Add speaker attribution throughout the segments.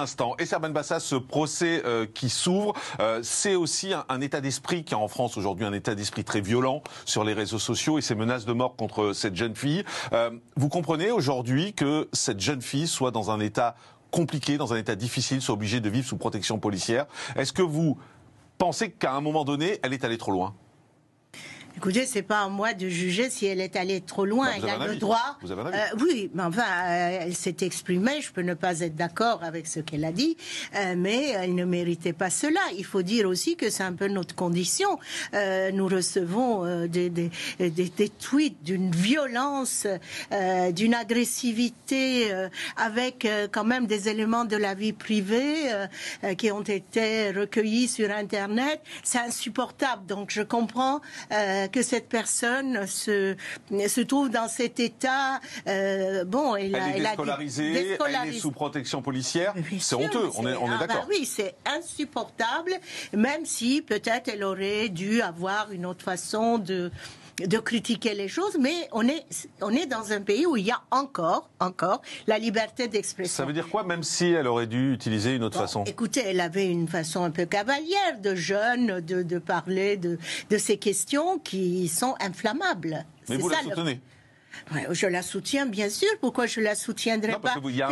Speaker 1: Instant. Et Serban Bassa, ce procès qui s'ouvre, c'est aussi un état d'esprit qui a en France aujourd'hui, un état d'esprit très violent sur les réseaux sociaux et ces menaces de mort contre cette jeune fille. Vous comprenez aujourd'hui que cette jeune fille soit dans un état compliqué, dans un état difficile, soit obligée de vivre sous protection policière. Est-ce que vous pensez qu'à un moment donné, elle est allée trop loin ?
Speaker 2: Écoutez, c'est pas à moi de juger si elle est allée trop loin.
Speaker 1: Bah,
Speaker 2: elle a le droit.
Speaker 1: Vous avez un avis.
Speaker 2: Oui, mais enfin, elle s'est exprimée. Je peux ne pas être d'accord avec ce qu'elle a dit, mais elle ne méritait pas cela. Il faut dire aussi que c'est un peu notre condition. Nous recevons des tweets d'une violence, d'une agressivité, avec quand même des éléments de la vie privée qui ont été recueillis sur Internet. C'est insupportable. Donc je comprends que cette personne se trouve dans cet état. Bon, elle est
Speaker 1: déscolarisée, elle est sous protection policière. C'est honteux, on est d'accord.
Speaker 2: Oui, c'est insupportable, même si peut-être elle aurait dû avoir une autre façon de critiquer les choses, mais on est dans un pays où il y a encore la liberté d'expression.
Speaker 1: Ça veut dire quoi, même si elle aurait dû utiliser une autre façon ?
Speaker 2: Écoutez, elle avait une façon un peu cavalière de jeune, de parler de ces questions qui sont inflammables.
Speaker 1: Mais vous la soutenez ?
Speaker 2: Ouais, je la soutiens, bien sûr. Pourquoi je la soutiendrais pas ?
Speaker 1: Comme il y a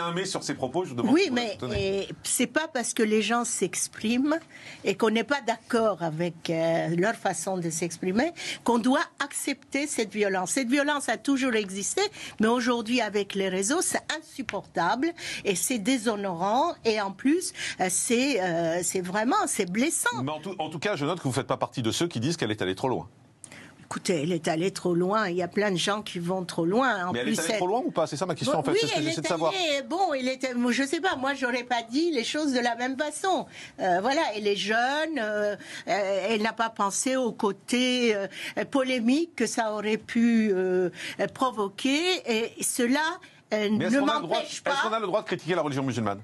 Speaker 1: un mais sur ses propos, je vous demande.
Speaker 2: Oui, mais c'est pas parce que les gens s'expriment et qu'on n'est pas d'accord avec leur façon de s'exprimer qu'on doit accepter cette violence. Cette violence a toujours existé, mais aujourd'hui, avec les réseaux, c'est insupportable et c'est déshonorant. Et en plus, c'est blessant.
Speaker 1: Mais en tout cas, je note que vous ne faites pas partie de ceux qui disent qu'elle est allée trop loin.
Speaker 2: Écoutez, elle est allée trop loin. Il y a plein de gens qui vont trop loin.
Speaker 1: Mais elle est allée trop loin ou pas ? C'est ça ma question, en fait.
Speaker 2: Oui,
Speaker 1: c'est ce que j'essaie de savoir.
Speaker 2: Bon, je sais pas. Moi, j'aurais pas dit les choses de la même façon. Voilà, elle est jeune. Elle n'a pas pensé au côté polémique que ça aurait pu provoquer. Et cela ne m'empêche pas.
Speaker 1: Est-ce qu'on a le droit de critiquer la religion musulmane ?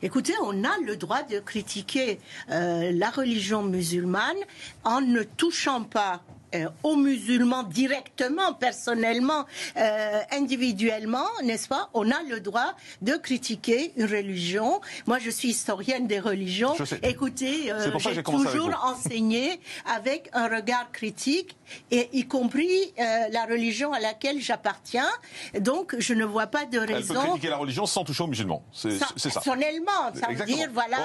Speaker 2: Écoutez, on a le droit de critiquer la religion musulmane en ne touchant pas aux musulmans directement, personnellement, individuellement, n'est-ce pas ? On a le droit de critiquer une religion. Moi, je suis historienne des religions. Écoutez, j'ai toujours enseigné avec un regard critique, et y compris la religion à laquelle j'appartiens. Donc, je ne vois pas de raison.
Speaker 1: Elle peut critiquer la religion sans toucher aux musulmans. C'est ça.
Speaker 2: Personnellement, ça veut dire, voilà.